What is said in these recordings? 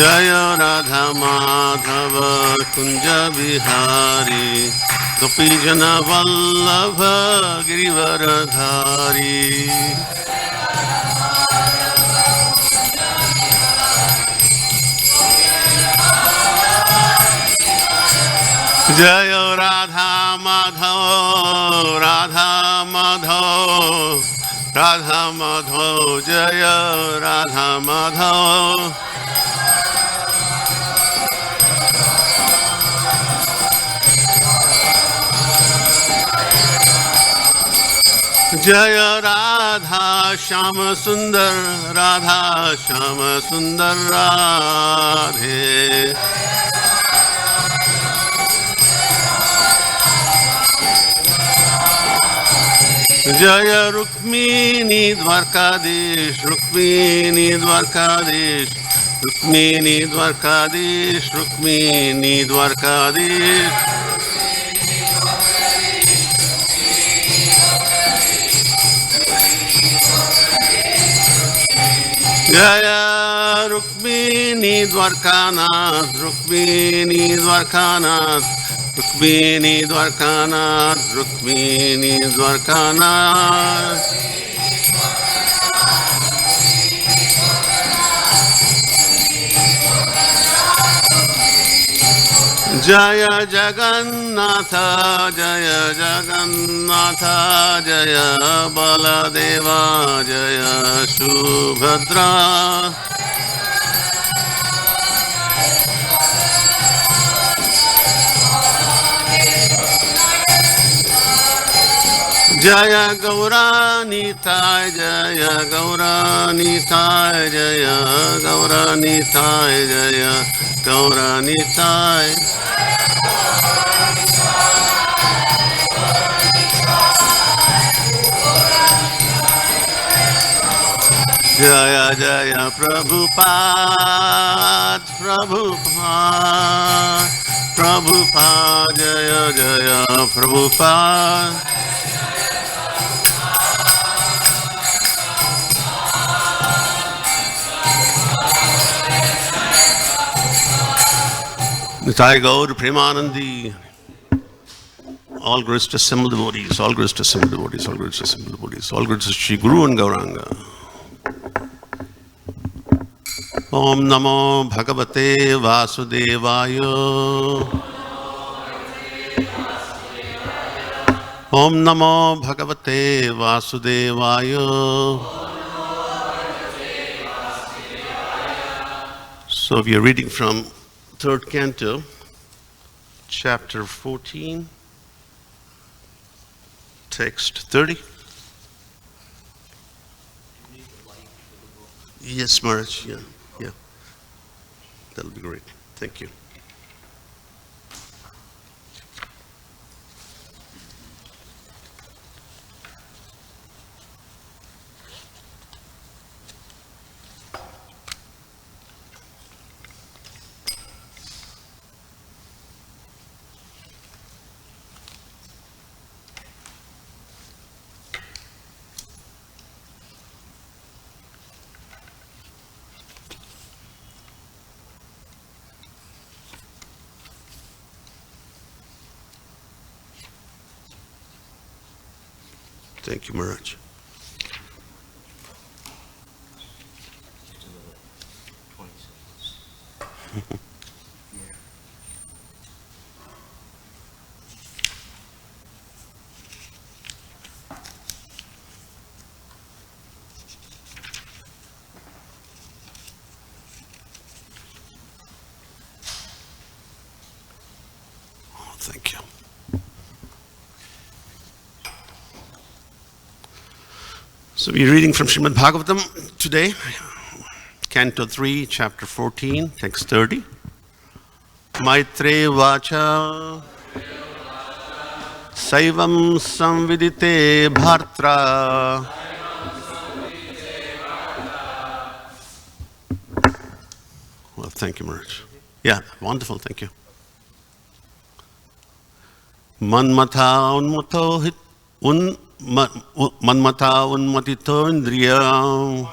Jaya Radha Madhava Kunja Bihari Gopi Jana Vallabha Girivaradhari Jaya Radha Madhava Radha Madhava Radha Madhava Jaya Radha Madhava Jaya Radha Shama Sundar Radha Shama Sundar Radhe Jaya Rukmini Dwarkadish Rukmini Dwarkadish Rukmini Dwarkadish Rukmini Dwarkadish Jaya Rukmini Dwarkanath Rukmini Dwarkanath Rukmini Dwarkanath Rukmini Dwarkanath Jaya Jagannatha Jaya Jagannatha Jaya Baladeva Jaya Subhadra Jaya Gauranitai Jaya Gauranitai Jaya Gauranitai Jaya Gauranitai Jaya Jaya Prabhupada Prabhupada Prabhupada Jaya Jaya Prabhupada Nitai Gaur Premanandi all glories to assembled devotees, all glories to assembled devotees, all glories to assembled devotees, all glories to Shri Guru and Gauranga. Om Namo Bhagavate Vasudevaya Om Namo Bhagavate Vasudevaya So we are reading from 3rd canto, chapter 14, text 30. Yes, Maharaj, yeah. That'll be great. Thank you. Thank you, Maharaj. Thank you. So we're reading from Srimad Bhagavatam today, Canto 3, Chapter 14, Text 30. Maitre Vacha Saivam Samvidite Bhartra Well, thank you, Maharaj. Yeah, wonderful, thank you. Manmatha Unmato Hit Manmata Unmatito Indriya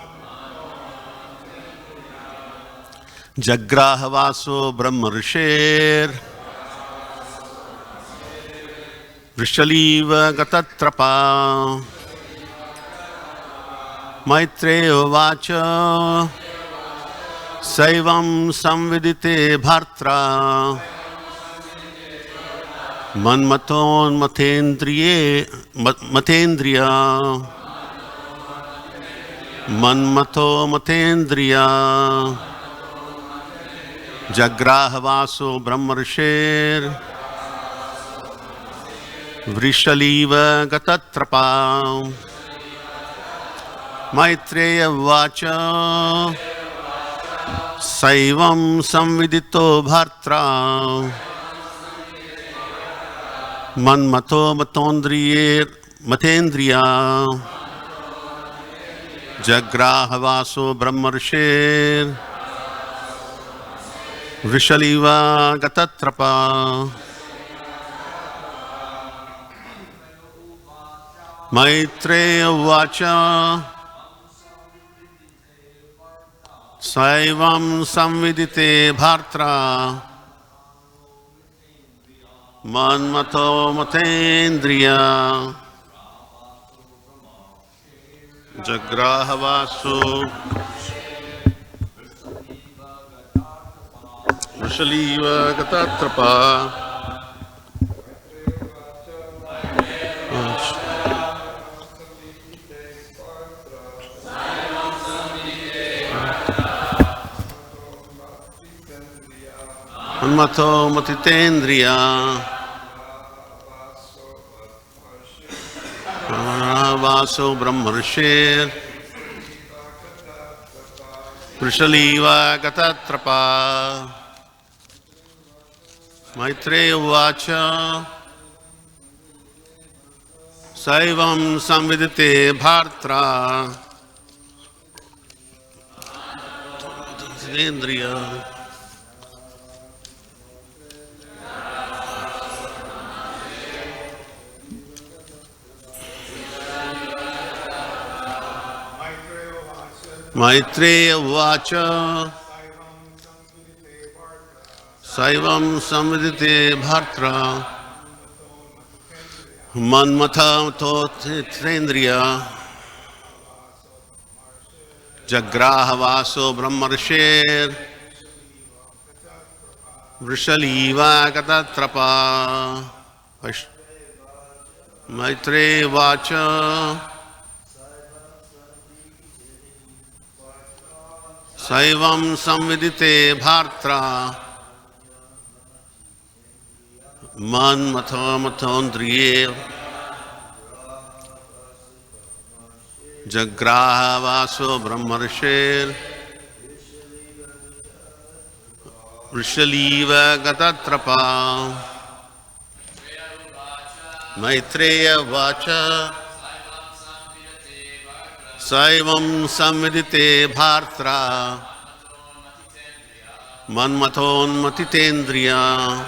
Jagrahavaso Brahmarshir Vrishaliva Gatatrapa Maitreya Vacha Saivam Samvidite Bhartra Manmaton Matendriya Manmato Matendriya Jagrahavaso Brahmarshir Vrishaliva Gatatrapa Maitreya Vacha Saivam Samvidito Bhartra Manmato Matendriya Jagrahavaso Brahmarshir Vrishaliva Gatatrapa Maitreya Vacha Saivam Samvidite Bhartra Manmato Matendriya Jagrahavaso Vrishaliva Gatatrapa Manmato Matitendriya Vaso Brahmarshir Vrishaliva Gatatrapa Maitreya Vacha Saivam Samvidite Bhartra Matitendriya Maitreya Vacha Saivam Samvidite Bhartra Manmatha Totendriya Jagrahavaso Brahmarshir Vrishaliva Gatatrapa Maitreya Vacha Saivam Samvidite Bhartra Manmatha Matondriye Jagrahavaso Brahmarshir Vrishaliva Gatatrapa Maitreya Vacha Saivam Samvidite Bhartra Manmaton Matitendriya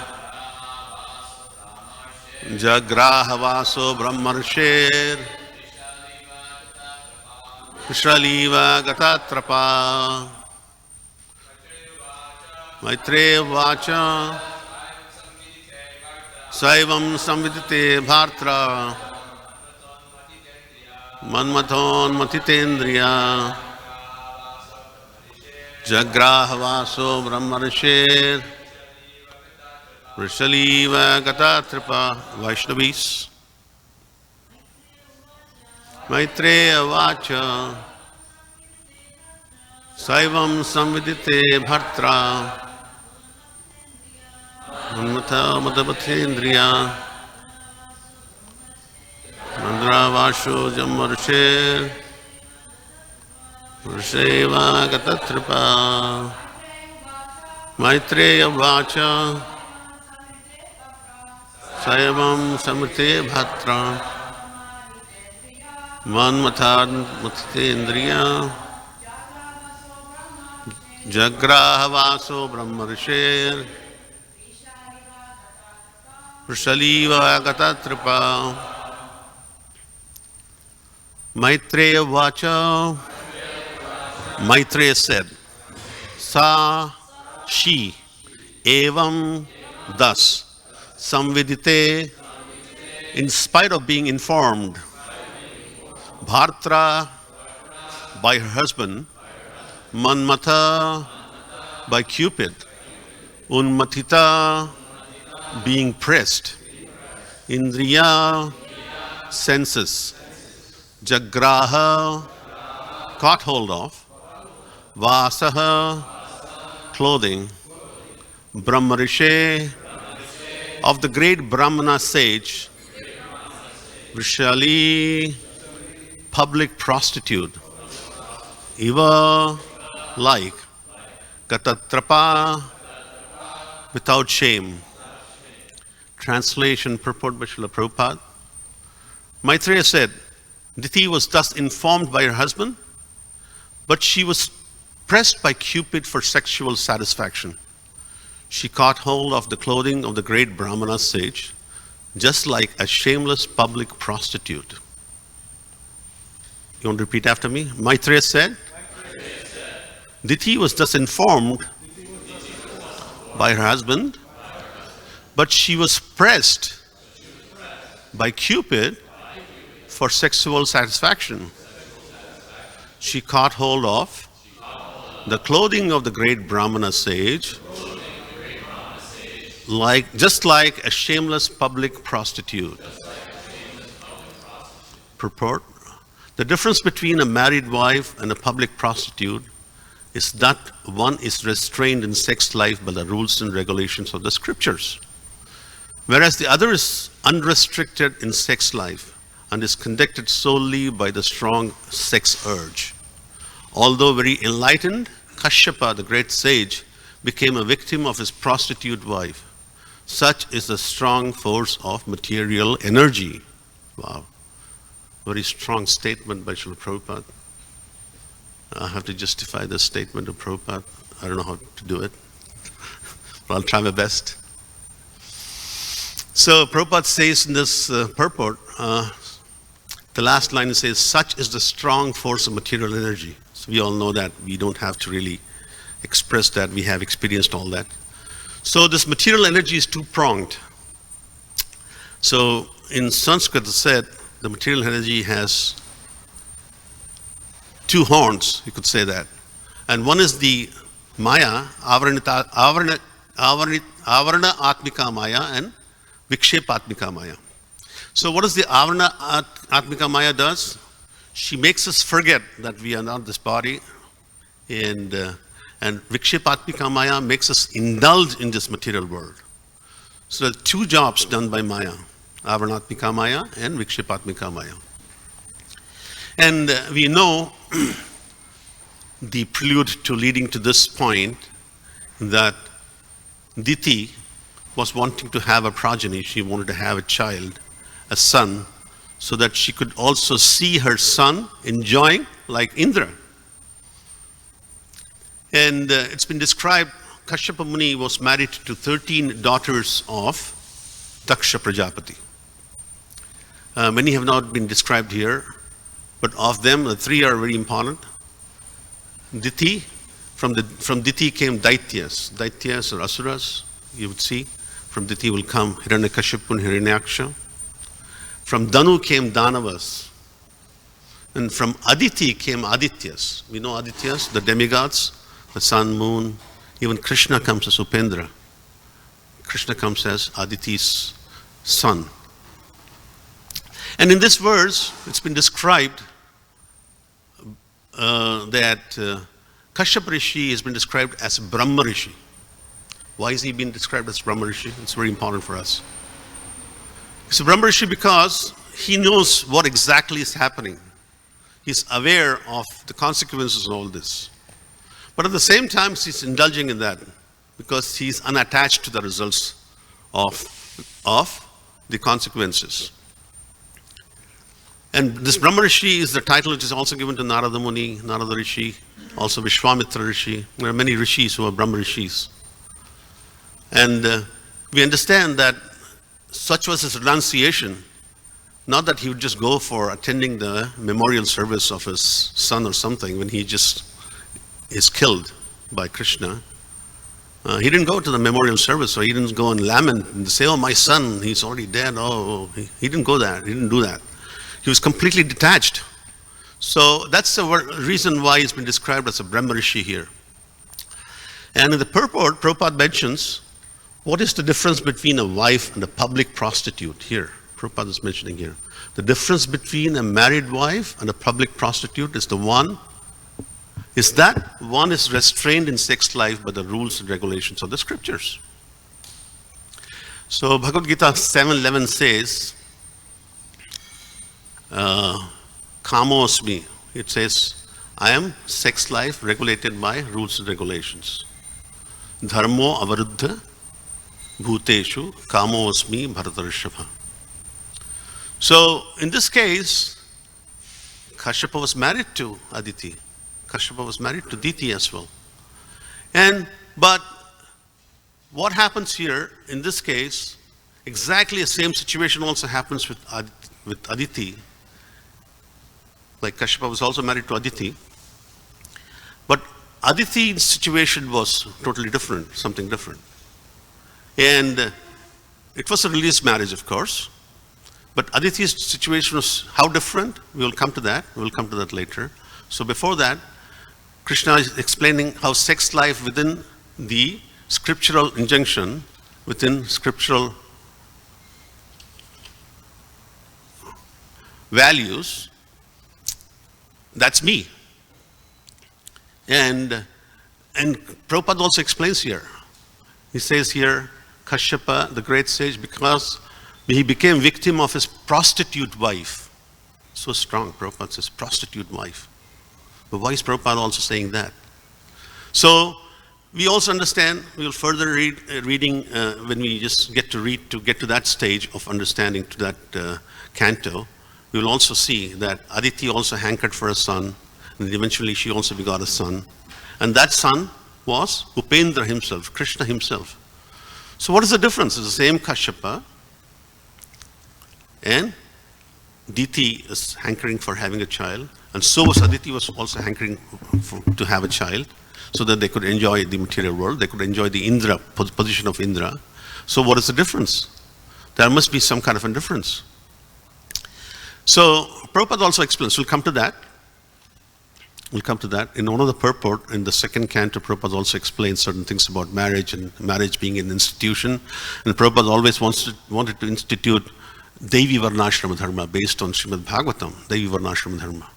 Jagrahavaso Brahmarshir Vrishaliva Gatatrapa Maitreya Vacha Saivam Samvidite Bhartra Manmaton Matitendriya Jagrahavaso Brahmarshir Vrishaliva Gatatrapa Vaishnavis Maitreya Vacha Saivam Samvidite Bhartra Manmatha Matapathendriya Mandravasho Jammarshir Vrishaliva Gatatrapa Maitreya Vacha Saivam Samvidite Bhartra Manmatha Matitendriya Jagrahavaso Brahmarshir Vrishaliva Gatatrapa Maitreya Vacha Maitreya said Sa she, evam, thus, samvidite, in spite of being informed, bhartra, by her husband, manmata, by Cupid, unmatita, being pressed, indriya, senses, jagraha, caught hold of, vasaha, clothing, brahmarishe, of the great Brahmana sage, Vrishali, public prostitute, Iva, like, Gatatrapa, without shame. Translation, purport by Srila Prabhupada. Maitreya said, Diti was thus informed by her husband, but she was pressed by Cupid for sexual satisfaction. She caught hold of the clothing of the great Brahmana sage, just like a shameless public prostitute. You want to repeat after me? Maitreya said, Diti was thus informed by her husband, but she was pressed by Cupid for sexual satisfaction. She caught hold of the clothing of the great Brahmana sage, just like a shameless public prostitute. Purport: the difference between a married wife and a public prostitute is that one is restrained in sex life by the rules and regulations of the scriptures, whereas the other is unrestricted in sex life and is conducted solely by the strong sex urge. Although very enlightened, Kashyapa, the great sage, became a victim of his prostitute wife. Such is the strong force of material energy. Wow. Very strong statement by Srila Prabhupada. I have to justify this statement of Prabhupada. I don't know how to do it, but I'll try my best. So Prabhupada says in this purport, the last line says, such is the strong force of material energy. So we all know that. We don't have to really express that. We have experienced all that. So this material energy is two-pronged. So in Sanskrit it said the material energy has two horns, you could say that. And one is the Maya, Avarana Atmika Maya and Vikshepa Atmika Maya. So what does the Avarana Atmika Maya does? She makes us forget that we are not this body, and Vikshepa Atmika Maya makes us indulge in this material world. So there are two jobs done by Maya, Avarana Atmika Maya and Vikshepa Atmika Maya. And we know the prelude to leading to this point, that Diti was wanting to have a progeny. She wanted to have a child, a son, so that she could also see her son enjoying like Indra. And it's been described, Kashyapa Muni was married to 13 daughters of Daksha Prajapati. Many have not been described here, but of them, the three are very important. Diti, from Diti came Daityas. Daityas or Asuras, you would see. From Diti will come Hiranyakashipu and Hiranyaksha. From Danu came Danavas. And from Aditi came Adityas. We know Adityas, the demigods, the sun, moon. Even Krishna comes as Upendra. Krishna comes as Aditi's son. And in this verse, it's been described that Kashyapa Rishi has been described as Brahma Rishi. Why is he being described as Brahma Rishi? It's very important for us. He's a Brahma Rishi because he knows what exactly is happening. He's aware of the consequences of all this. But at the same time, he's indulging in that because he's unattached to the results of the consequences. And this Brahma Rishi is the title which is also given to Narada Muni, Narada Rishi, also Vishwamitra Rishi. There are many rishis who are Brahma Rishis. And we understand that such was his renunciation, not that he would just go for attending the memorial service of his son or something when he just is killed by Krishna. He didn't go to the memorial service, so he didn't go and lament and say, oh, my son, he's already dead. Oh, he didn't go there. He didn't do that. He was completely detached. So that's the reason why he's been described as a Brahma Rishi here. And in the purport, Prabhupada mentions, what is the difference between a wife and a public prostitute here? Prabhupada is mentioning here. The difference between a married wife and a public prostitute is that one is restrained in sex life by the rules and regulations of the scriptures. So Bhagavad Gita 7:11 says, Kamosmi. It says, I am sex life regulated by rules and regulations. Dharmo avaruddha bhuteshu kamosmi bharatarishabha. So in this case, Kashyapa was married to Aditi. Kashyapa was married to Diti as well. But what happens here, in this case, exactly the same situation also happens with Aditi. Like Kashyapa was also married to Aditi. But Aditi's situation was totally different, something different. And it was a religious marriage, of course. But Aditi's situation was how different? We will come to that. We will come to that later. So before that, Krishna is explaining how sex life within the scriptural injunction, within scriptural values, that's me. And Prabhupada also explains here. He says here, Kashyapa, the great sage, because he became victim of his prostitute wife. So strong, Prabhupada says, prostitute wife. But why is Prabhupada also saying that? So we also understand, we will further reading when we just get to that stage of understanding to that canto, we will also see that Aditi also hankered for a son, and eventually she also begot a son. And that son was Upendra himself, Krishna himself. So what is the difference? It's the same Kashyapa, and Diti is hankering for having a child, and so was Aditi was also hankering to have a child, so that they could enjoy the material world, they could enjoy the Indra, position of Indra. So what is the difference? There must be some kind of a difference. So Prabhupada also explains, we'll come to that. We'll come to that. In one of the purport, in the second canto, Prabhupada also explains certain things about marriage and marriage being an institution. And Prabhupada always wanted to institute Devi Varnashrama Dharma based on Srimad Bhagavatam, Devi Varnashrama Dharma.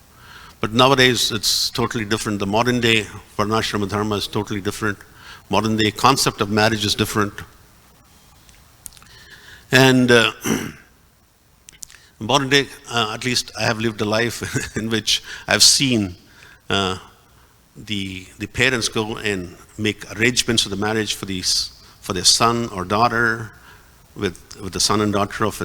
But nowadays it's totally different. The modern day Varnashrama Dharma is totally different. Modern day concept of marriage is different. And modern day, at least I have lived a life in which I've seen the parents go and make arrangements for the marriage for their son or daughter with the son and daughter of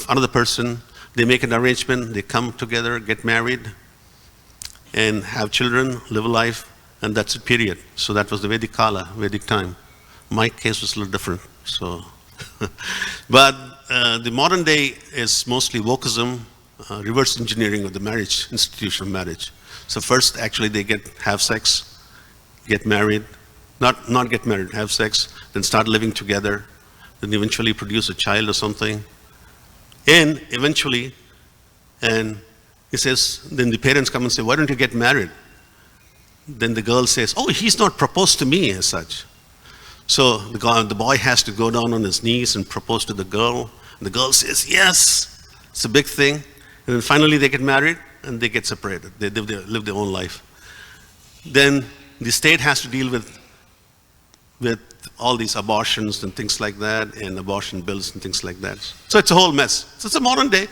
another person. They make an arrangement, they come together, get married, and have children, live a life, and that's it, period. So that was the Vedic Kala, Vedic time. My case was a little different. So, but the modern day is mostly wokeism, reverse engineering of the marriage, institution of marriage. So first, actually, they have sex, get married, not get married, have sex, then start living together, then eventually produce a child or something. And eventually, and he says, then the parents come and say, why don't you get married? Then the girl says, oh, he's not proposed to me as such. So the boy has to go down on his knees and propose to the girl. And the girl says, yes, it's a big thing. And then finally they get married and they get separated. They live their own life. Then the state has to deal with all these abortions and things like that, and abortion bills and things like that. So it's a whole mess. So it's a modern day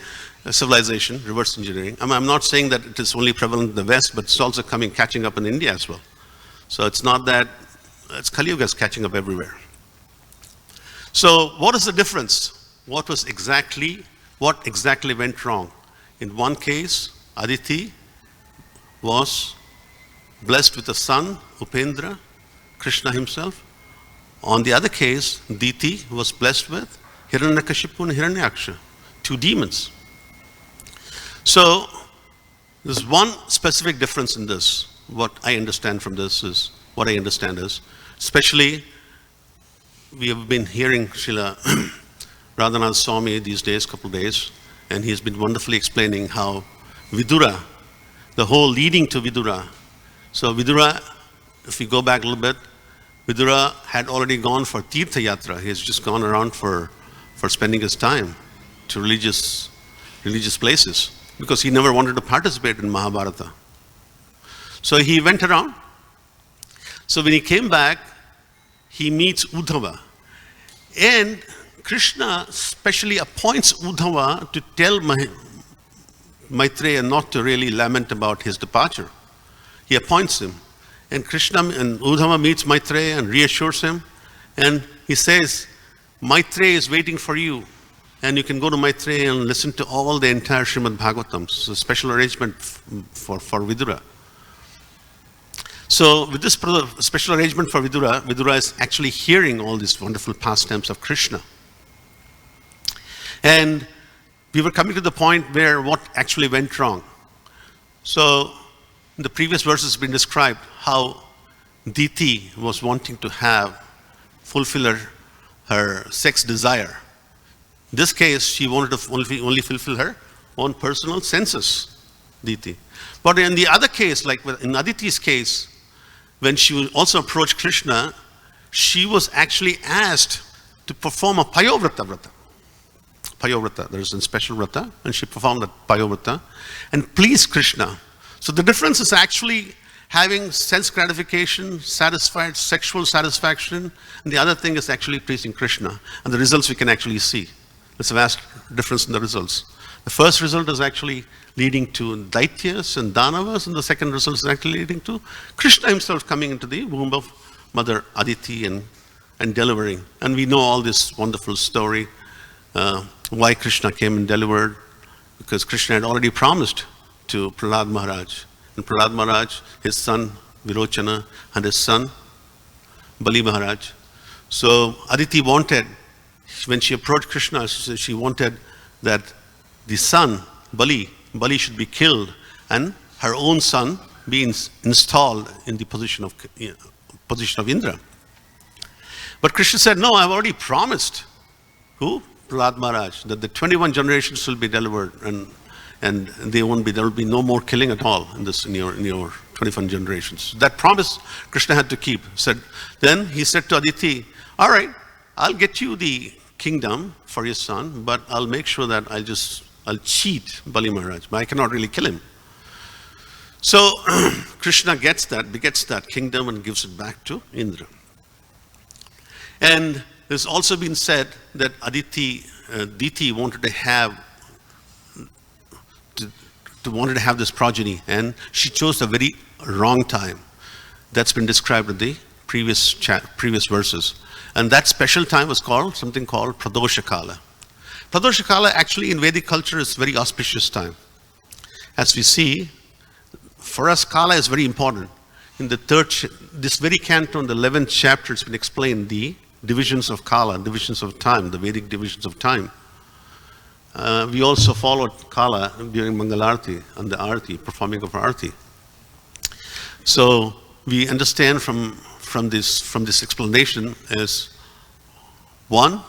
civilization, reverse engineering. I'm not saying that it is only prevalent in the West, but it's also catching up in India as well. So it's not that, Kali Yuga is catching up everywhere. So what is the difference? What exactly went wrong? In one case, Aditi was blessed with a son, Upendra, Krishna himself. On the other case, Diti was blessed with Hiranyakashipu and Hiranyaksha, two demons. So there's one specific difference in this. What I understand from this is what I understand is, especially we have been hearing Srila Radhanath Swami these days, couple of days, and he's been wonderfully explaining how Vidura, the whole leading to Vidura. So Vidura, if you go back a little bit, Vidura had already gone for Tirtha Yatra. He has just gone around for spending his time to religious places because he never wanted to participate in Mahabharata. So he went around. So when he came back, he meets Uddhava. And Krishna specially appoints Uddhava to tell Maitreya not to really lament about his departure. He appoints him. And Krishna and Uddhava meets Maitreya and reassures him. And he says, Maitreya is waiting for you. And you can go to Maitreya and listen to all the entire Srimad Bhagavatam. It's a special arrangement for Vidura. So with this special arrangement for Vidura, Vidura is actually hearing all these wonderful pastimes of Krishna. And we were coming to the point where what actually went wrong. So in the previous verses has been described how Diti was wanting to fulfill her sex desire. In this case, she wanted to only fulfill her own personal senses, Diti. But in the other case, like in Aditi's case, when she also approached Krishna, she was actually asked to perform a Payovrata vrata. Payovrata, there is a special vrata, and she performed that Payovrata and pleased Krishna. So the difference is actually having sense gratification, satisfied sexual satisfaction, and the other thing is actually pleasing Krishna. And the results we can actually see. There's a vast difference in the results. The first result is actually leading to Daityas and Danavas, and the second result is actually leading to Krishna himself coming into the womb of Mother Aditi and delivering. And we know all this wonderful story, why Krishna came and delivered, because Krishna had already promised to Prahlad Maharaj. And Prahlad Maharaj, his son Virochana, and his son Bali Maharaj. So Aditi wanted, when she approached Krishna, she wanted that the son, Bali should be killed and her own son be installed in the position of Indra. But Krishna said, no, I've already promised. Who? Prahlad Maharaj, that the 21 generations will be delivered and there will be no more killing at all in your 21 generations. That promise Krishna had to keep. Then he said to Aditi, all right, I'll get you the kingdom for your son, but I'll make sure that I'll cheat Bali Maharaj, but I cannot really kill him. So Krishna begets that kingdom and gives it back to Indra. And there's also been said that Diti wanted to have this progeny, and she chose a very wrong time. That's been described in the previous verses. And that special time was something called Pradosha Kala. Pradosha Kala actually in Vedic culture is very auspicious time. As we see, for us Kala is very important. In this very canto, in the 11th chapter, it's been explained the divisions of Kala, divisions of time, the Vedic divisions of time. We also followed Kala during Mangalarti and the Arati, performing of Arati. So we understand from this explanation is one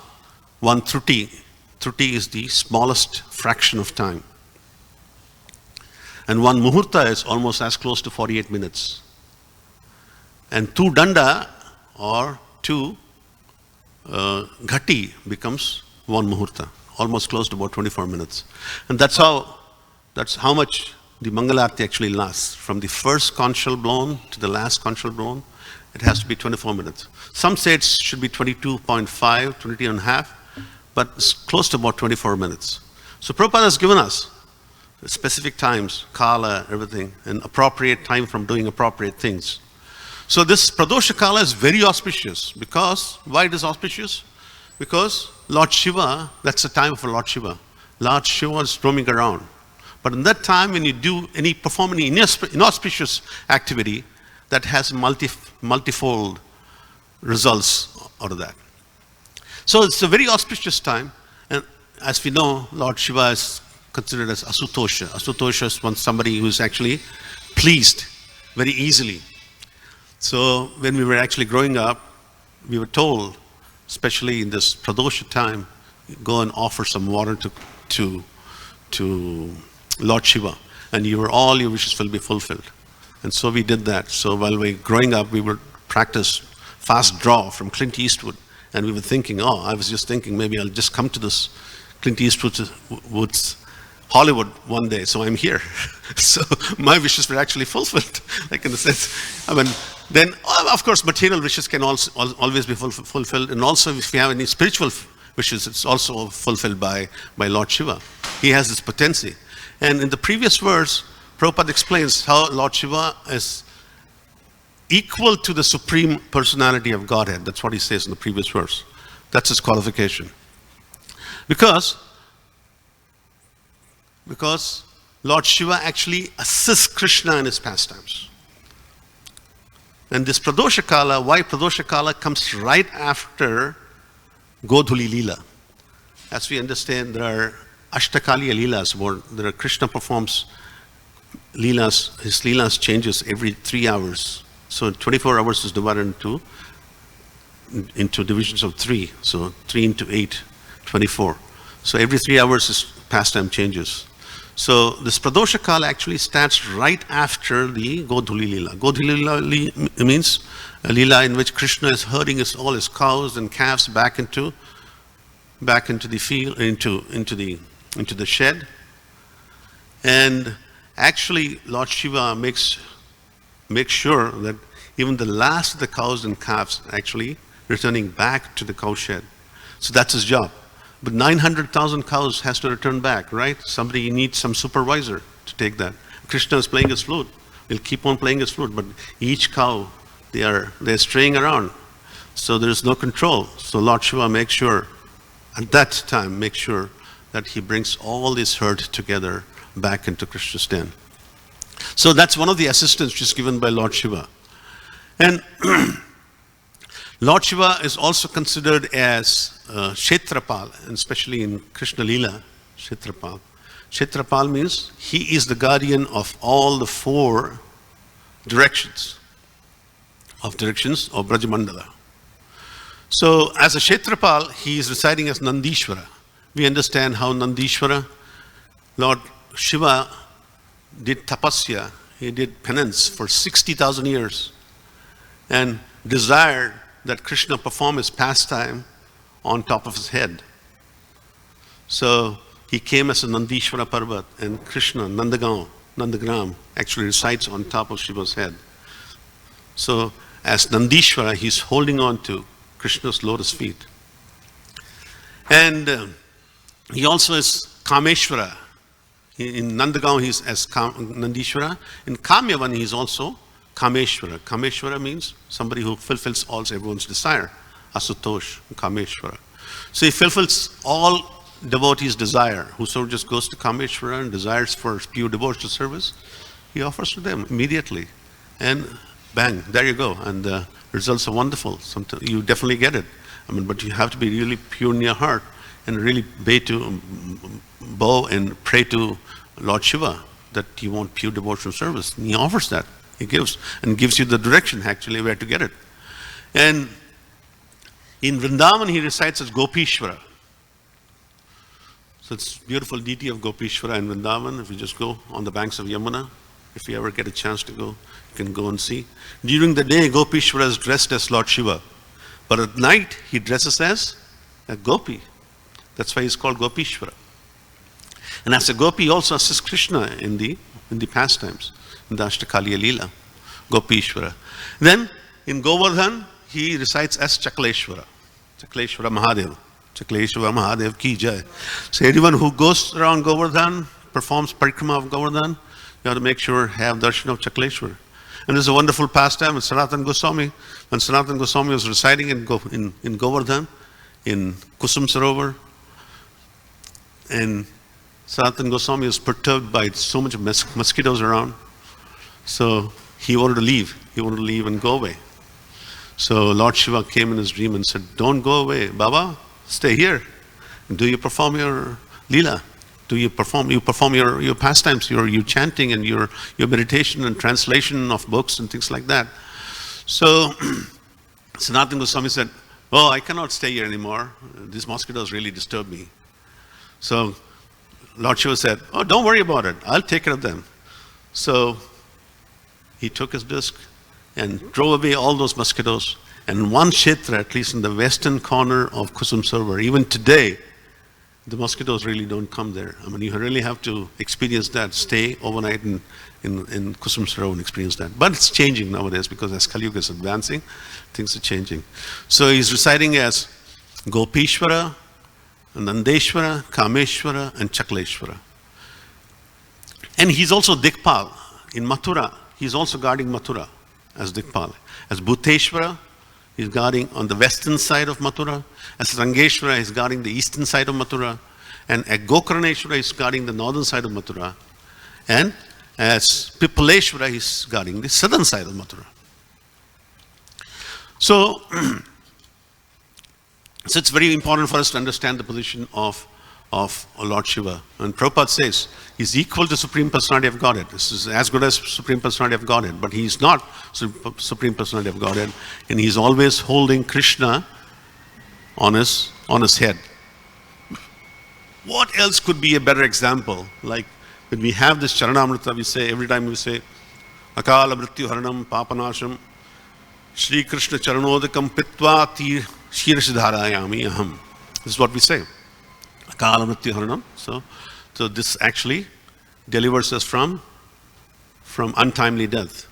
Truti. Truti is the smallest fraction of time. And one Muhurta is almost as close to 48 minutes. And two Danda or two Ghati becomes one Muhurta, almost close to about 24 minutes. And that's how much the Mangalarti actually lasts. From the first conch shell blown to the last conch shell blown, it has to be 24 minutes. Some say it should be 22.5, 22 and a half, but it's close to about 24 minutes. So Prabhupada has given us specific times, Kala, everything, and appropriate time from doing appropriate things. So this Pradosha Kala is very auspicious. Because, why it is auspicious? Because Lord Shiva, that's the time for Lord Shiva. Lord Shiva is roaming around. But in that time, when you perform any inauspicious activity, that has multifold results out of that. So it's a very auspicious time, and as we know, Lord Shiva is considered as Asutosha. Asutosha is somebody who is actually pleased very easily. So when we were actually growing up, we were told, especially in this Pradosha time, go and offer some water to Lord Shiva, and all your wishes will be fulfilled. And so we did that. So while we were growing up, we would practice fast draw from Clint Eastwood, and we were thinking, I was just thinking maybe I'll just come to this Clint Eastwood's Hollywood one day, so I'm here. So my wishes were actually fulfilled, like in the sense, then of course material wishes can also always be fulfilled, and also if you have any spiritual wishes, it's also fulfilled by Lord Shiva. He has this potency. And in the previous verse, Prabhupada explains how Lord Shiva is equal to the Supreme Personality of Godhead. That's what he says in the previous verse. That's his qualification. Because Lord Shiva actually assists Krishna in his pastimes. And this Pradosha Kala, why Pradosha Kala comes right after Godhuli Leela. As we understand, there are Ashtakaliya Leelas, where Krishna performs Leelas, his Leelas changes every 3 hours. So 24 hours is divided into divisions of 3. So 3 into 8, 24. So every 3 hours his pastime changes. So this Pradosha Kala actually starts right after the Godhuli Leela. Godhuli Leela means a Leela in which Krishna is herding all his cows and calves back into the field, into the shed. And actually Lord Shiva makes sure that even the last of the cows and calves actually returning back to the cow shed. So that's his job. But 900,000 cows has to return back, right? Somebody needs some supervisor to take that. Krishna is playing his flute. He'll keep on playing his flute, but each cow, they're straying around. So there's no control. So Lord Shiva makes sure, at that time, that he brings all this herd together back into Krishna's den. So that's one of the assistance which is given by Lord Shiva. And Lord Shiva is also considered as Kshetrapal, and especially in Krishna Leela, Kshetrapal. Kshetrapal means he is the guardian of all the 4 directions of Brajamandala. So as a Kshetrapal, he is residing as Nandishvara. We understand how Nandishvara, Lord Shiva did tapasya, he did penance for 60,000 years and desired that Krishna perform his pastime on top of his head. So he came as a Nandishvara Parvat, and Krishna, Nandagram, actually resides on top of Shiva's head. So as Nandishvara, he's holding on to Krishna's lotus feet. And he also is Kameshvara. In Nandagaon, he's as Nandishvara. In Kamyavan, he's also Kameshvara. Kameshvara means somebody who fulfills everyone's desire. Asutosh, Kameshvara. So he fulfills all devotees' desire. Whosoever just goes to Kameshvara and desires for pure devotional service, he offers to them immediately. And bang, there you go. And the results are wonderful. Sometimes you definitely get it. But you have to be really pure in your heart and really bow and pray to Lord Shiva that you want pure devotional service. And he offers that. He gives you the direction actually where to get it. And in Vrindavan he resides as Gopishvara. So it's beautiful deity of Gopishvara in Vrindavan. If you just go on the banks of Yamuna, if you ever get a chance to go, you can go and see. During the day, Gopishvara is dressed as Lord Shiva. But at night, he dresses as a Gopi. That's why he's called Gopishvara. And as a Gopi, he also assists Krishna in the pastimes, in the Ashtakaliya Leela, Gopishvara. Then, in Govardhan, he resides as Chakleshvara. Chakleshvara Mahadev. Chakleshvara Mahadev ki jai. So everyone who goes around Govardhan, performs parikrama of Govardhan, you have to make sure have darshan of Chakleshvara. And there's a wonderful pastime with Sanatana Goswami. When Sanatana Goswami was residing in Govardhan, in Kusum Sarovar, and Sanatana Goswami was perturbed by so much mosquitoes around. So he wanted to leave. He wanted to leave and go away. So Lord Shiva came in his dream and said, "Don't go away, Baba, stay here. Do you perform your Leela? Do you perform your pastimes, your chanting and your meditation and translation of books and things like that." So Sanatana Goswami said, "Oh, I cannot stay here anymore. These mosquitoes really disturb me." So Lord Shiva said, "Oh, don't worry about it. I'll take care of them." So he took his disc and drove away all those mosquitoes. And one kshetra, at least in the western corner of Kusum Sarovar, even today, the mosquitoes really don't come there. I mean, you really have to experience that, stay overnight in Kusum Sarovar and experience that. But it's changing nowadays because as Kali Yuga is advancing, things are changing. So he's reciting as Gopishwara, Nandeshwara, Kameshwara, and Chakleshwara. And he's also Dikpal. In Mathura, he's also guarding Mathura as Dikpal. As Bhuteshwara, he's guarding on the western side of Mathura. As Rangeshwara, he's guarding the eastern side of Mathura. And at Gokarneshwara, he's guarding the northern side of Mathura. And as Pipaleshwara, he's guarding the southern side of Mathura. So it's very important for us to understand the position of Lord Shiva. And Prabhupada says he's equal to Supreme Personality of Godhead. This is as good as Supreme Personality of Godhead, but he's not Supreme Personality of Godhead, and he's always holding Krishna on his head. What else could be a better example? Like when we have this Charanamrita, we say, every time we say, Akala Mrityu Haranam Papanasham Shri Krishna Charanodakam Pitva Shirashidharayami Aham. This is what we say. Akala Mrityu Haranam. So this actually delivers us from untimely death.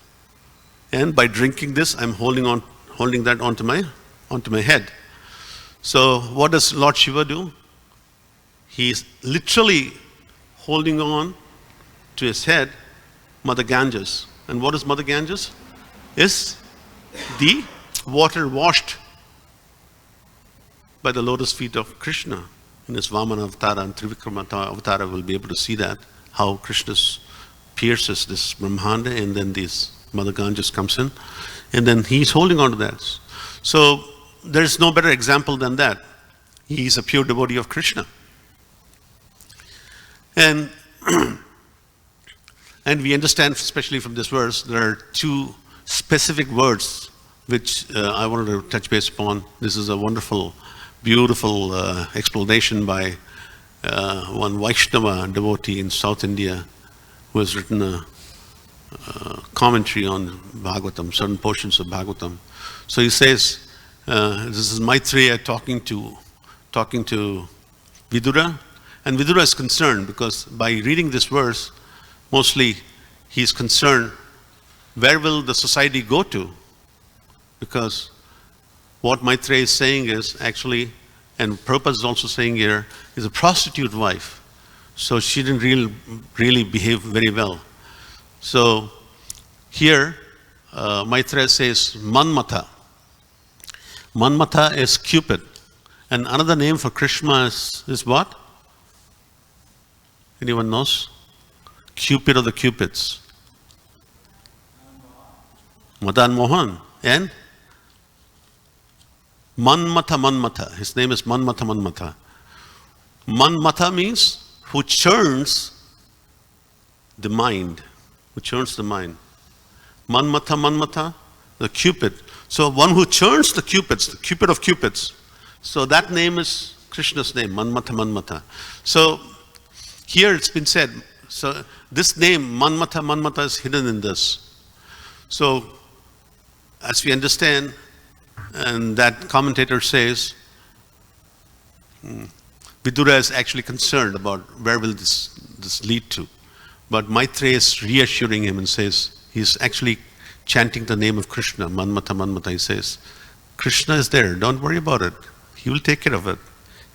And by drinking this, I'm holding that onto my head. So what does Lord Shiva do? He's literally holding on to his head Mother Ganges. And what is Mother Ganges? Is the water washed by the lotus feet of Krishna. In his Vamana Avatara and Trivikrama Avatara, we'll be able to see that, how Krishna pierces this Brahmanda, and then this Mother Ganges comes in, and then he's holding on to that. So there's no better example than that. He's a pure devotee of Krishna. And we understand, especially from this verse, there are two specific words which I wanted to touch base upon. This is a wonderful, beautiful explanation by one Vaishnava devotee in South India who has written a commentary on Bhagavatam, certain portions of Bhagavatam. So he says, this is Maitreya talking to Vidura, and Vidura is concerned because by reading this verse, mostly he's concerned, where will the society go to? Because what Maitreya is saying is actually, and Prabhupada is also saying here, is a prostitute wife. So she didn't really behave very well. So here, Maitreya says Manmatha. Manmatha is Cupid. And another name for Krishna is what? Anyone knows? Cupid of the Cupids. Madan Mohan. And Manmatha. His name is Manmatha. Manmatha means who churns the mind. Who churns the mind. Manmatha, the Cupid. So one who churns the Cupids, the Cupid of Cupids. So that name is Krishna's name, Manmatha. So here it's been said, so this name, Manmatha is hidden in this. So as we understand, and that commentator says, Vidura is actually concerned about where will this lead to. But Maitreya is reassuring him and says, he's actually chanting the name of Krishna, Manmatha. He says, Krishna is there, don't worry about it. He will take care of it.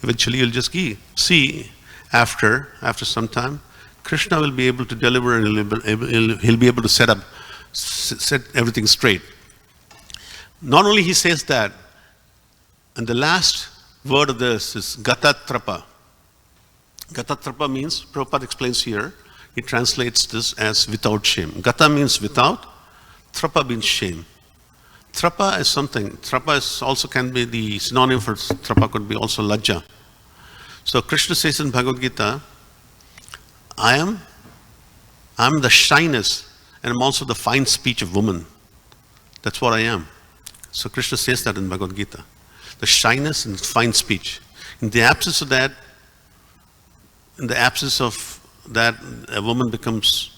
Eventually you'll just see after some time, Krishna will be able to deliver and he'll be able to set everything straight. Not only he says that, and the last word of this is Gatatrapa. Gatatrapa means, Prabhupada explains here, he translates this as without shame. Gata means without, Trapa means shame. Trapa is something. Trapa is also can be the synonym for trapa could be also lajja. So Krishna says in Bhagavad Gita, I am the shyness and I'm also the fine speech of woman. That's what I am. So Krishna says that in Bhagavad Gita. The shyness and fine speech. In the absence of that, a woman becomes,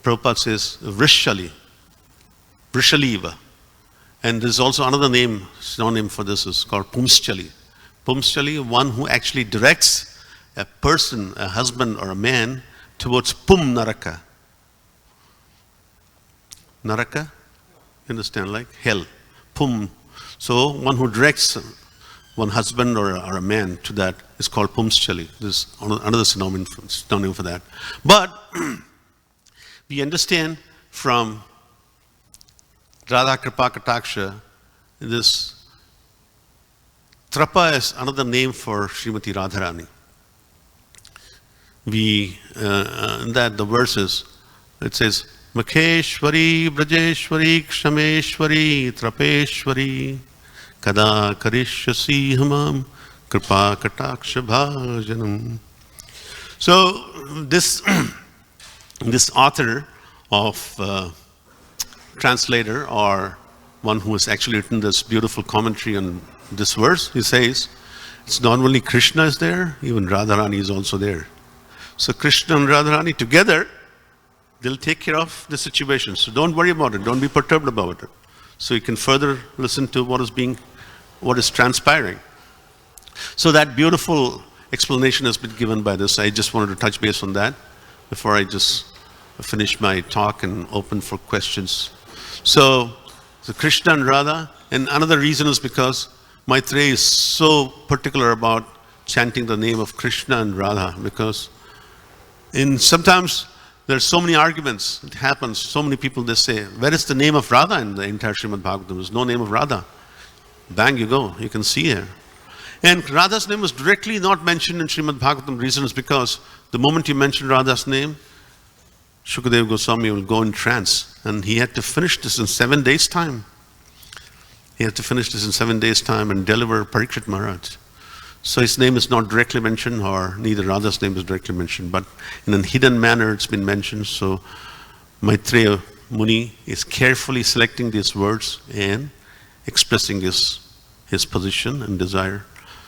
Prabhupada says, Vrishali, Vrishaliva. And there's also another name, synonym for this is called Pumschali. Pumschali, one who actually directs a person, a husband or a man, towards Pum Naraka. Naraka, you understand, like hell. Pum. So one who directs one husband or a man to that is called Pumschali. There's another synonym for that. But we understand from Radha Kripa Kataksha, this Trapa is another name for Srimati Radharani. In that the verses, it says, Makheshwari, Brajeshwari, Kshameshwari, Trapeshwari, Kada Karishyasi Hamam, Kripa Kataksha Bhajanam. So this author of translator, or one who has actually written this beautiful commentary on this verse, he says, it's not only Krishna is there, even Radharani is also there. So Krishna and Radharani together, they'll take care of the situation. So don't worry about it. Don't be perturbed about it. So you can further listen to what is transpiring. So that beautiful explanation has been given by this. I just wanted to touch base on that before I just finish my talk and open for questions. So Krishna and Radha, and another reason is because Maitreya is so particular about chanting the name of Krishna and Radha, because sometimes there's so many arguments, it happens, so many people, they say, where is the name of Radha in the entire Srimad Bhagavatam? There's no name of Radha. Bang, you go, you can see here. And Radha's name was directly not mentioned in Srimad Bhagavatam. Reason is because the moment you mention Radha's name, Shukadeva Goswami will go in trance. And he had to finish this in 7 days' time. He had to finish this in 7 days' time and deliver Parikshit Maharaj. So his name is not directly mentioned, or neither Radha's name is directly mentioned, but in a hidden manner it's been mentioned. So Maitreya Muni is carefully selecting these words and expressing his position and desire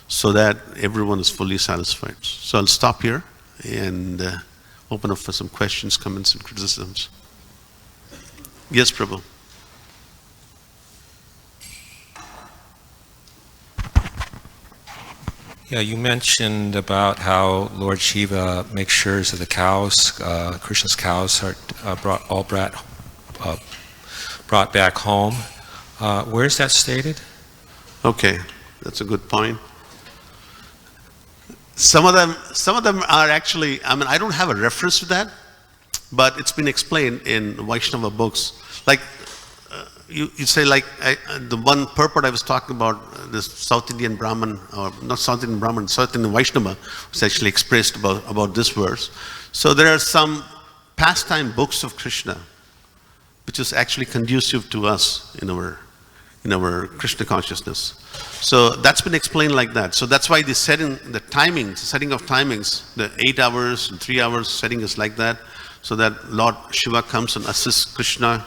so that everyone is fully satisfied. So I'll stop here and open up for some questions, comments, and criticisms. Yes, Prabhu. Yeah, you mentioned about how Lord Shiva makes sure that the cows, Krishna's cows, are brought back home. Where is that stated? Okay, that's a good point. Some of them are actually, I don't have a reference to that, but it's been explained in Vaishnava books. Like, you say, like, the one purport I was talking about, this South Indian Brahmin, or not South Indian Brahmin, South Indian Vaishnava, was actually expressed about this verse. So there are some pastime books of Krishna, which is actually conducive to us in our Krishna consciousness. So that's been explained like that. So that's why the setting of timings, the 8 hours and 3 hours setting is like that, so that Lord Shiva comes and assists Krishna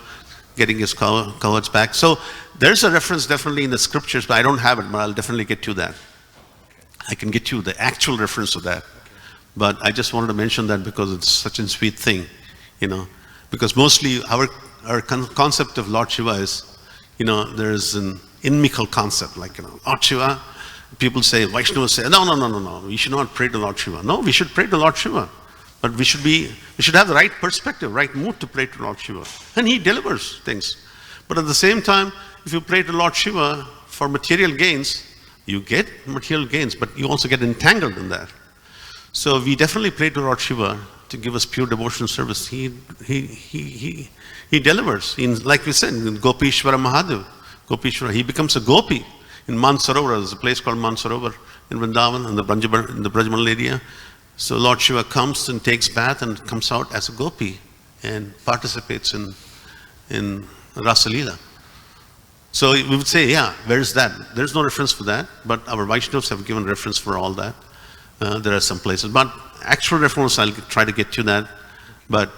getting his cowards back. So there's a reference definitely in the scriptures, but I don't have it, but I'll definitely get you that. I can get you the actual reference of that. But I just wanted to mention that because it's such a sweet thing, because mostly our concept of Lord Shiva is, there is an inimical concept, like, Lord Shiva, people say, Vaishnavas say, no, we should not pray to Lord Shiva. No, we should pray to Lord Shiva. But we should have the right perspective, right mood to pray to Lord Shiva. And he delivers things. But at the same time, if you pray to Lord Shiva for material gains, you get material gains, but you also get entangled in that. So we definitely pray to Lord Shiva to give us pure devotional service. He delivers. Like we said, in Gopishwara Mahadev, Gopishwara, he becomes a gopi. In Mansarovar, there's a place called Mansarovar in Vrindavan, in the Brajmal area. So Lord Shiva comes and takes bath and comes out as a gopi and participates in Rasa Leela. So we would say, yeah, where is that? There's no reference for that, but our Vaishnavas have given reference for all that. There are some places, but actual reference, I'll try to get you that, but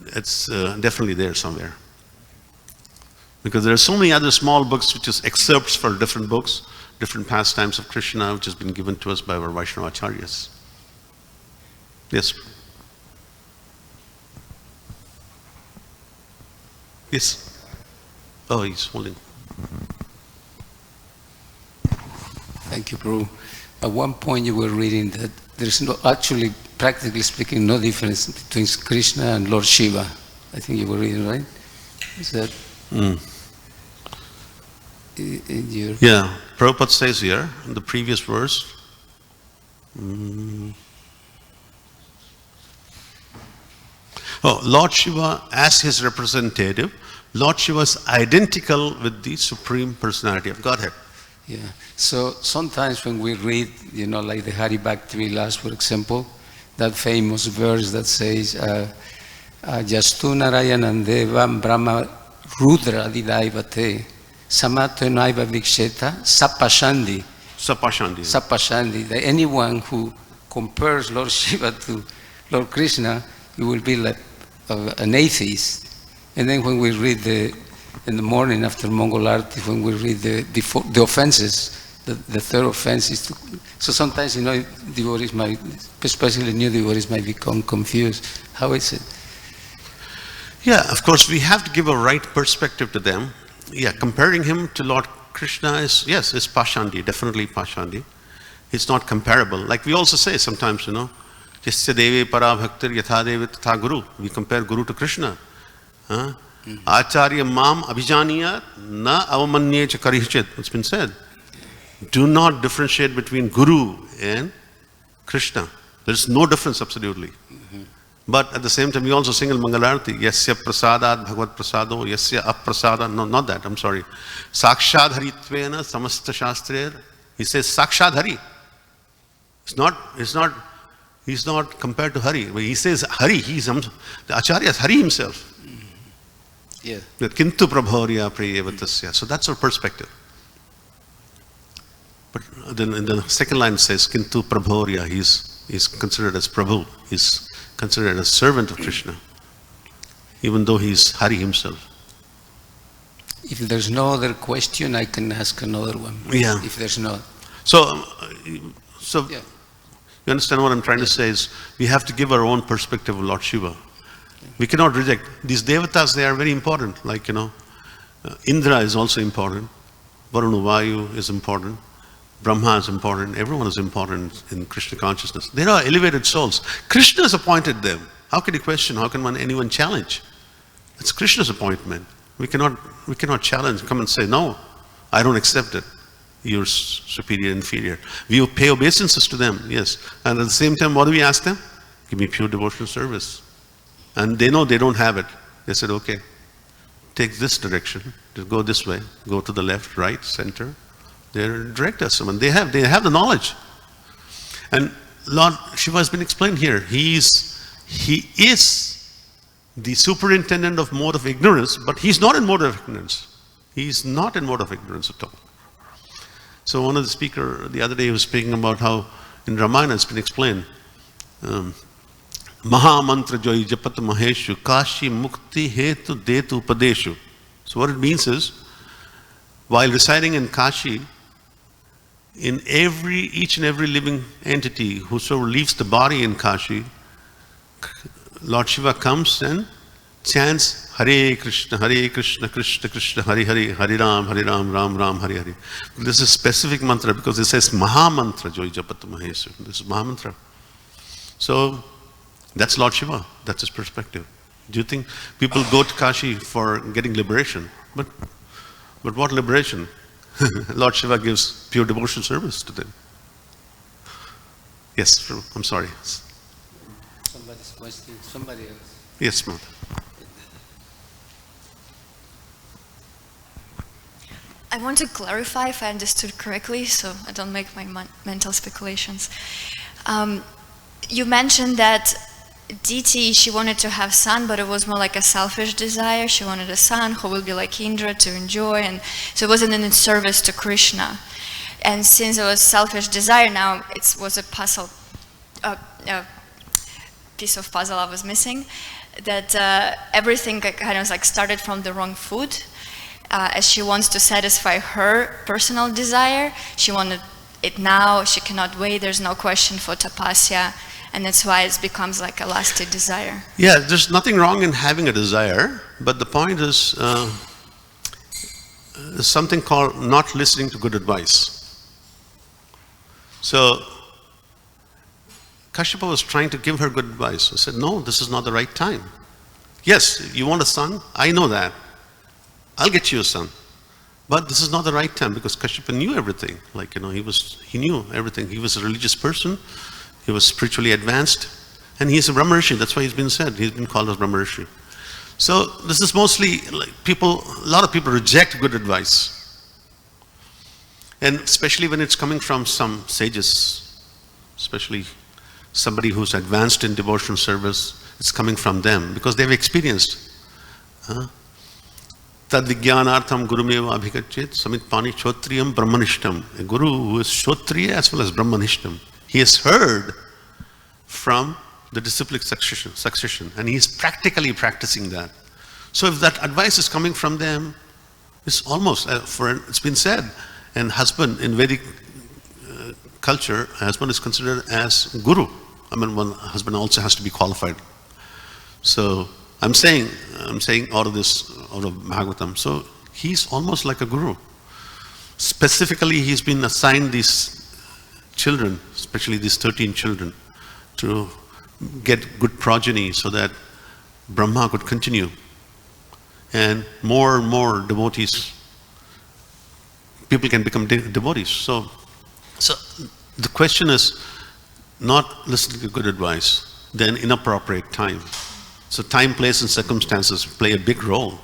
it's definitely there somewhere. Okay. Yes, Prabhu. Yeah, you mentioned about how Lord Shiva makes sure that the cows, Krishna's cows, are brought back home. Where is that stated? Because there are so many other small books which is excerpts for different books, different pastimes of Krishna, which has been given to us by our Vaishnava Acharyas. Yes. Yes. Oh, he's holding. Thank you, Prabhu. At one point you were reading that there's no, actually, practically speaking, no difference between Krishna and Lord Shiva. I think you were reading, right? Is that in your... Yeah, Prabhupada says here, in the previous verse, Lord Shiva as his representative, Lord Shiva is identical with the Supreme Personality of Godhead. Yeah. So sometimes when we read, like the Hari Bhakti Vilas, for example, that famous verse that says, Jastu Narayanam Devam Brahma Rudra Didaivate Samato Naiva Viksheta Sapashandi. Sapashandi. That anyone who compares Lord Shiva to Lord Krishna, he will be like an atheist. And then when we read in the morning after Mongol Arti, when we read the offenses, the third offense is so sometimes, devotees might, especially new devotees, might become confused. How is it? Yeah, of course, we have to give a right perspective to them. Yeah, comparing him to Lord Krishna is Pashandi, definitely Pashandi. It's not comparable. Like we also say sometimes, Yasya Deve Para Bhaktir Yatha Deve Tatha Guru. We compare Guru to Krishna. Acharya Mam Abhijaniya Na Avamanye Chakarihchit. It's been said. Do not differentiate between Guru and Krishna. There's no difference, absolutely. But at the same time, we also sing in Mangalarati, Yasya Prasadat Bhagavad Prasado, Yasya Aprasada. No, not that, I'm sorry. Sakshad Haritvena Samasta Shastrer. He says Sakshad Hari. He's not compared to Hari. He says Hari, the Acharya is Hari himself. Yeah. Kintu Prabhorya Priyevatasya. So that's our perspective. But then in the second line it says Kintu Prabhorya, he's considered as Prabhu, he's considered as servant of Krishna, even though he's Hari himself. If there's no other question, I can ask another one. Yeah. If there's not. So Yeah. you understand what I'm trying to say is we have to give our own perspective of Lord Shiva. We cannot reject. These devatas, they are very important. Like, Indra is also important. Varuna Vayu is important. Brahma is important. Everyone is important in Krishna consciousness. They are elevated souls. Krishna has appointed them. How can you question? How can anyone challenge? It's Krishna's appointment. We cannot challenge, come and say, no, I don't accept it. You're superior, inferior. We pay obeisances to them, yes. And at the same time, what do we ask them? Give me pure devotional service. And they know they don't have it. They said, okay, take this direction, just go this way, go to the left, right, center. They direct us. I mean, they have the knowledge. And Lord Shiva has been explained here. He is the superintendent of mode of ignorance, but he's not in mode of ignorance. He's not in mode of ignorance at all. So one of the speakers the other day was speaking about how in Ramayana it's been explained, Maha mantra joy japat maheshu kashi mukti hetu detu upadeshu. So what it means is, while residing in Kashi, in each and every living entity, whosoever leaves the body in Kashi, Lord Shiva comes and chants Hare Krishna, Krishna Krishna, Hare Hare, Hare Ram, Ram Ram, Hare Hare. This is specific mantra because it says Maha mantra joy japat maheshu. This is Maha mantra. So that's Lord Shiva. That's his perspective. Do you think people go to Kashi for getting liberation? But what liberation? Lord Shiva gives pure devotional service to them. Yes, I'm sorry. Somebody's question, somebody else. Yes, ma'am. I want to clarify if I understood correctly, so I don't make my mental speculations. You mentioned that Diti, she wanted to have son, but it was more like a selfish desire. She wanted a son who will be like Indra to enjoy, and so it wasn't in service to Krishna. And since it was selfish desire, now it was a puzzle, a piece of puzzle I was missing. That everything kind of like started from the wrong foot, as she wants to satisfy her personal desire. She wanted it now, she cannot wait, there's no question for tapasya, and that's why it becomes like a lasting desire. Yeah, there's nothing wrong in having a desire, but the point is there's something called not listening to good advice. So Kashyapa was trying to give her good advice. I said, no, this is not the right time. Yes, you want a son? I know that. I'll get you a son. But this is not the right time, because Kashyapa knew everything. Like, he knew everything. He was a religious person. He was spiritually advanced. And he's a Brahmarshi. That's why he's been said. He's been called as Brahmarshi. So this is mostly like a lot of people reject good advice. And especially when it's coming from some sages, especially somebody who's advanced in devotional service, it's coming from them because they've experienced. Tad vijnanartham gurumeva abhigachet samitpani shotriyam brahmanishtam. A guru who is shotriya as well as brahmanishtam. He has heard from the disciplic succession and he is practically practicing that. So if that advice is coming from them, it's almost, it's been said, and husband in Vedic culture, husband is considered as guru. I mean, one husband also has to be qualified. So I'm saying out of this, out of Bhagavatam. So he's almost like a guru. Specifically, he's been assigned these children, especially these 13 children, to get good progeny so that Brahma could continue. And more devotees, people can become devotees. So the question is not listening to good advice, then inappropriate time. So time, place, and circumstances play a big role,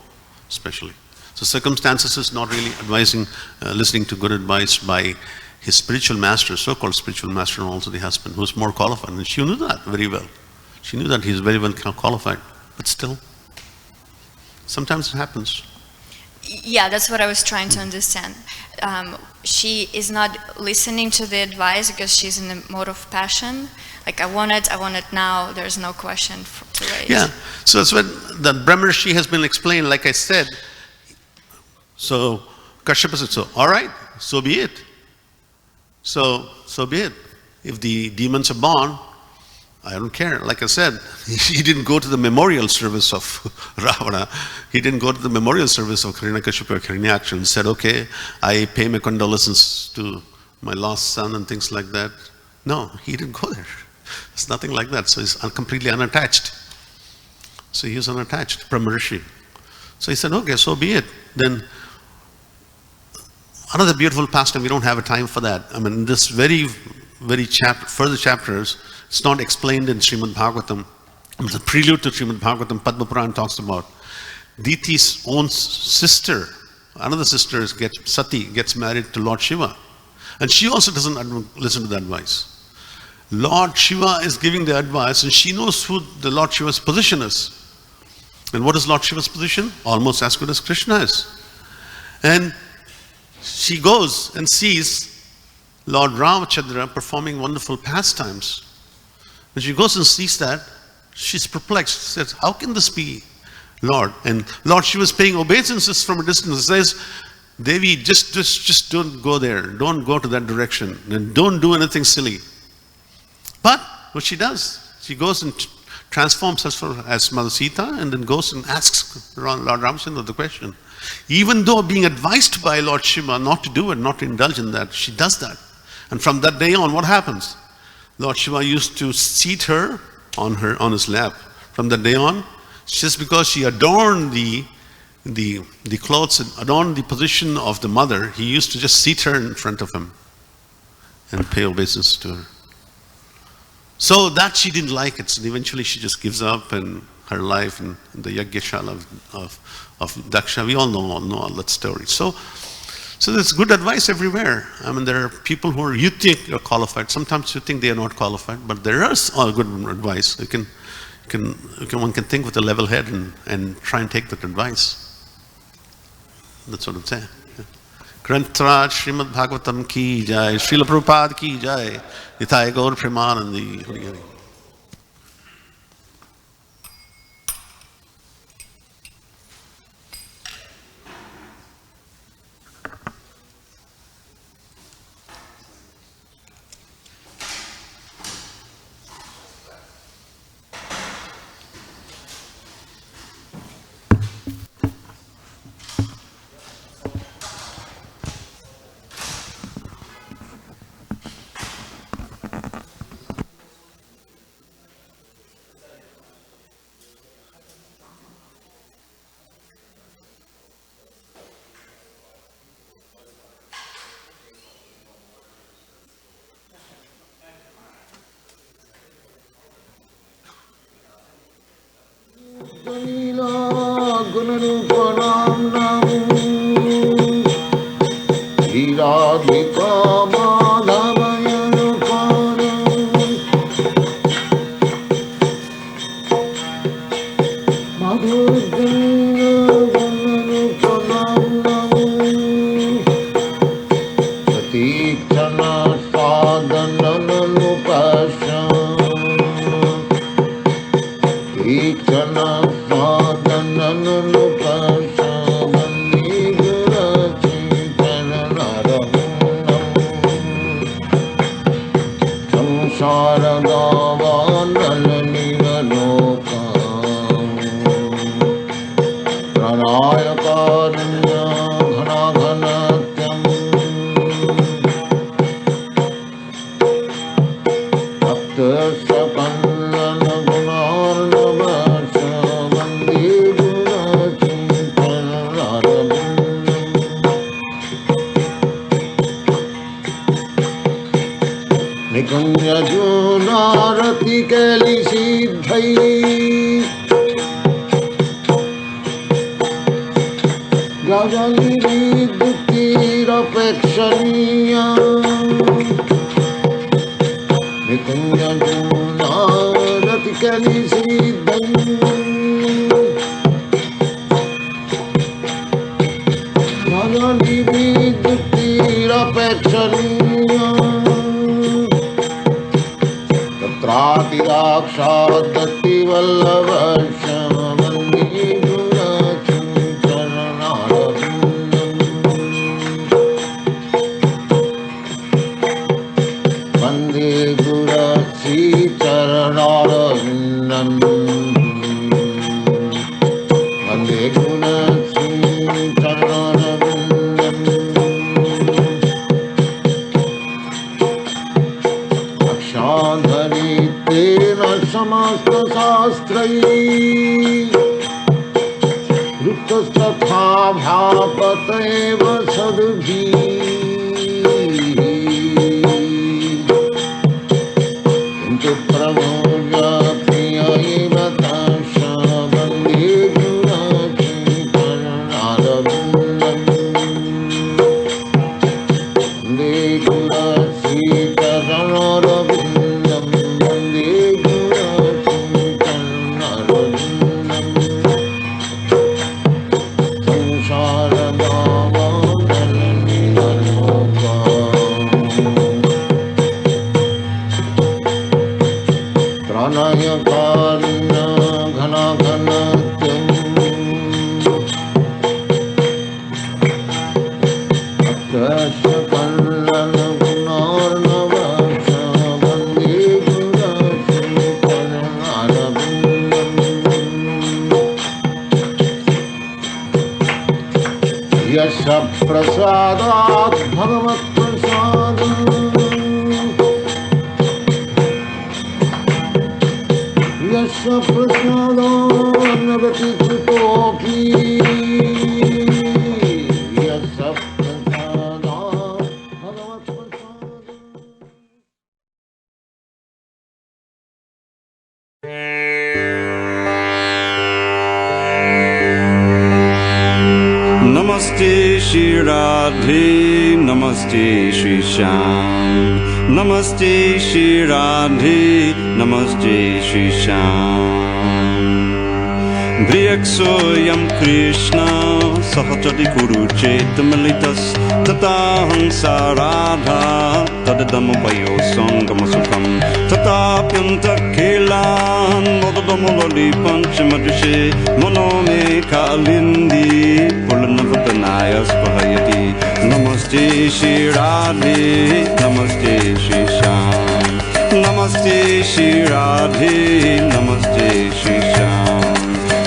especially. So circumstances is not really advising, listening to good advice by his spiritual master, so-called spiritual master, and also the husband, who's more qualified. And she knew that very well. She knew that he's very well qualified, but still, sometimes it happens. Yeah, that's what I was trying to understand. She is not listening to the advice because she's in the mode of passion. Like, I want it now, there's no question to wait. Yeah, so that's what the Brahmarshi has been explained, like I said. So Kashyapa said, so all right, so be it. So be it. If the demons are born, I don't care. Like I said, he didn't go to the memorial service of Ravana. He didn't go to the memorial service of Hiranyakashipu or Hiranyaksha and said, okay, I pay my condolences to my lost son and things like that. No, he didn't go there. It's nothing like that. So he's completely unattached. So he was unattached, Brahmarshi. So he said, okay, so be it. Then another beautiful pastime, we don't have a time for that. I mean, this very further chapters, it's not explained in Srimad Bhagavatam. It's a prelude to Srimad Bhagavatam. Padma Puran talks about Diti's own sister, another sister Sati, gets married to Lord Shiva. And she also doesn't listen to the advice. Lord Shiva is giving the advice and she knows who the Lord Shiva's position is. And what is Lord Shiva's position? Almost as good as Krishna is. And she goes and sees Lord Ramachandra performing wonderful pastimes. When she goes and sees that, she's perplexed. She says, how can this be, Lord? And Lord Shiva is paying obeisances from a distance. He says, Devi, just don't go there. Don't go to that direction. And don't do anything silly. But what she does, she goes and transforms herself as Mother Sita and then goes and asks Lord Ramachandra the question. Even though being advised by Lord Shiva not to do it, not to indulge in that, she does that. And from that day on, what happens? Lord Shiva used to seat her on his lap. From that day on, just because she adorned the clothes and adorned the position of the mother, he used to just seat her in front of him and pay obeisance to her. So that she didn't like it. So eventually she just gives up and her life in the Yagyashala of Daksha. We all know all that story. So there's good advice everywhere. I mean, there are people who you think are qualified. Sometimes you think they are not qualified, but there is all good advice. One can think with a level head and try and take that advice. That's what I'm saying. Grantraj Srimad Bhagavatam ki jai, Srila Prabhupada ki jai, Nithaya Gaur Premanandi. Hari Hari. Namaste Shri Radhe, Namaste Shri Shyam, Namaste Shri Radhe, Namaste Shri Shyam. Briyaksoyam Krishna, Sahachati Kuruchet Malitas, Tatahang Saradha, Tadadamupayo Sangamasukam, Tatapyanta Kelan, Modadamulali Panchamadrishe, Monome Kalindi, Pulanavatanayas Pahayati, Namaste Shri Radhe, Namaste Shri Shyam, Namaste Shri Radhe, Namaste Shri Shyam.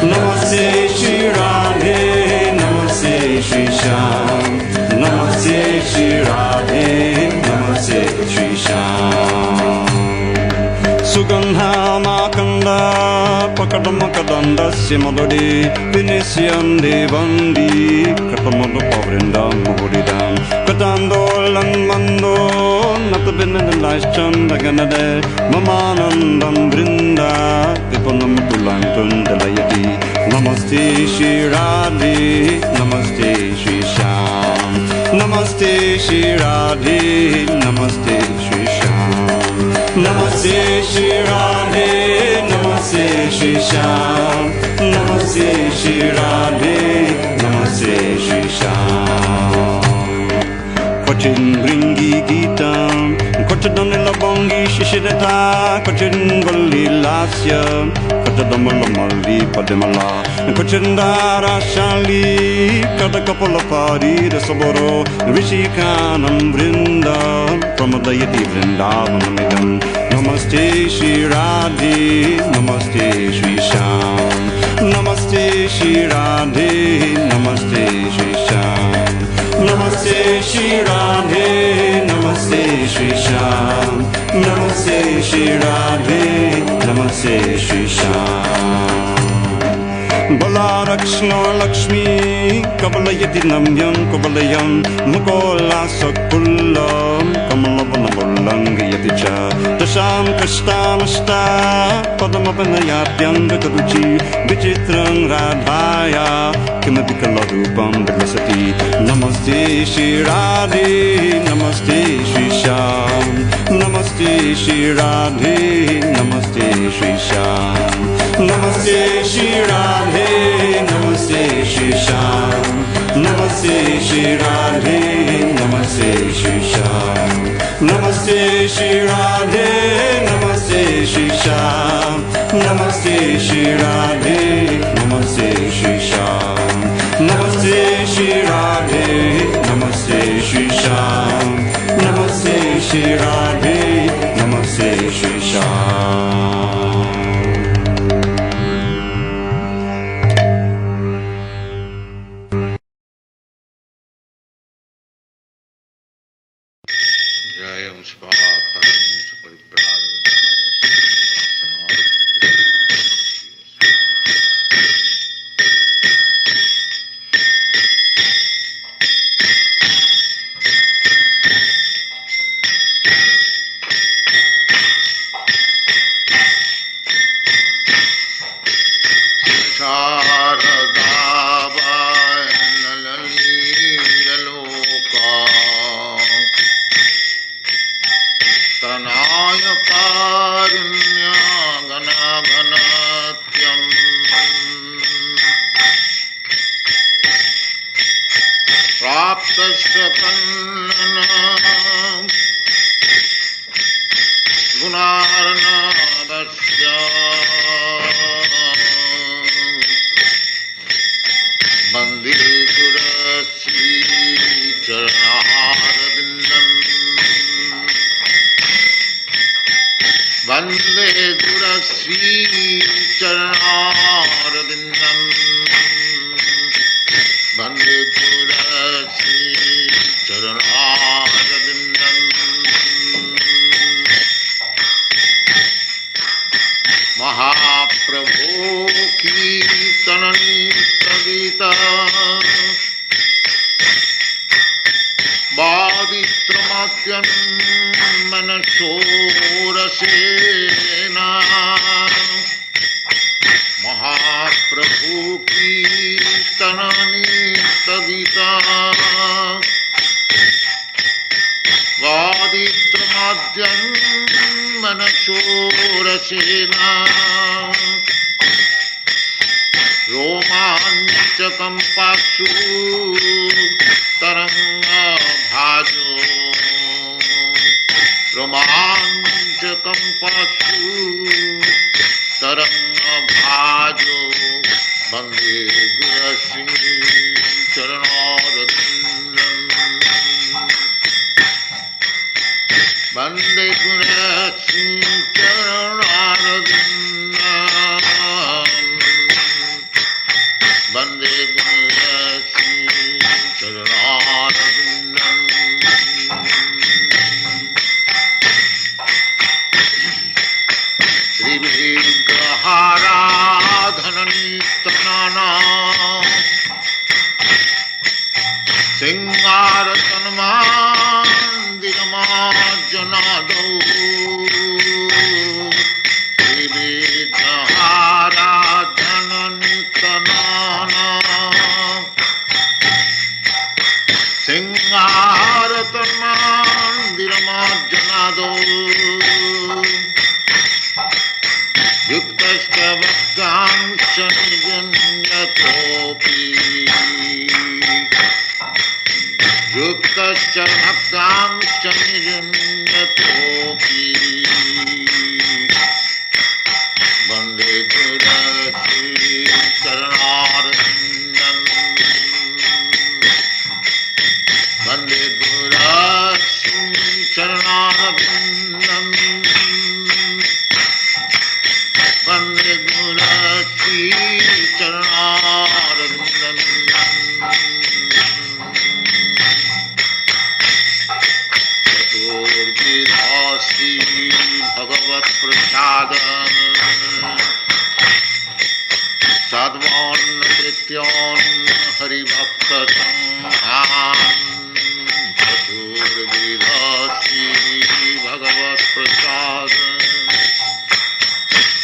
Namaste Shri Radhe, Namaste Shri Shyam, Namaste Shri Radhe, Namaste Shri Shyam. Sugandha Makanda, Pakadamakadanda Simalodi, Vinician Devandi, Katamadu Pavrinda Muhuridam, Katando Langmando, Natabinadalais Chandaganade, Mamanandam Brinda, Vipanamatulantan Delayati, Namaste Shri Radhe, Namaste Shri Shyam. Namaste Shri Radhe, Namaste Shri Shyam. Namaste Shri Radhe, Namaste Shri Shyam. Namaste Shri Radhe, Namaste Shri Shyam. Cochin Bringi Gitam, Cochadon Labongi Shishidata, Cochin Goli Lasya, Cochadamalomali Pademala, and Cochendara Shali, Katakapolapadi, the Soboro, Rishikanam Brinda, from the Yeti Vrindavanamidam. Namaste Shri Radhe, Namaste Shri Shyam. Namaste Shri Radhe, Namaste Shri Shyam. Namaste Shri Radhe, Namaste Shri Shyam. Namaste Shri Radhe, Namaste Shri Shyam. Bala Rakshna Lakshmi, Kabalayati Namyam Kabalayam, Mukola Sakulam, Kamalabanabulangyaticha, Tasham Kastamasta, Padamapanayapyam Vikaruchi, Vichitrang Radhaya, Kimabikalarupam Vilasati. Namaste Shri Radhe, Namaste Shri Shyam. Namaste Shri Radhe, Namaste Shri Shyam. Namaste Shri Radhe, Namaste Shri Shyam. Namaste Shri Radhe, Namaste Shri Shyam. Namaste Shri Radhe, Namaste Shri Shyam. Namaste Shri Radhe, Namaste Shri Shyam. Namaste Shri Radhe, Namaste Shri Shyam. Namaste Shri Radhe, Namaste Shri Shyam. Sing prasado yuktascha bhaktam shanijanyatopi yuktascha bhaktam shanijanyatopi Vande Gurasi Charanarvindam Vande Gurasi Charanarvindam Vande Gurasi Charanarvindam Chaturvidhasi Bhagavat Prasadam Sadvan Nityan Haribhakta Sanghan Chaturvidhasi Bhagavat Prasad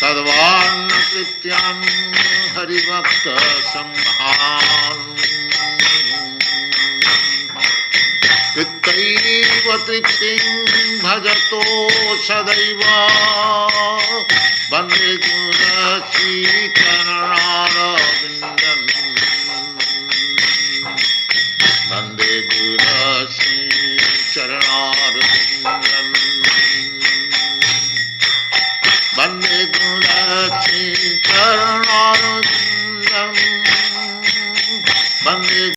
Sadvan Nityan Haribhakta Sanghan Vittaiva Tripting Bhajato Sadaiva Vande Gurasi Charanarvindam Vande Gurasi Charanarvindam Vande Gurasi Charanarvindam Vande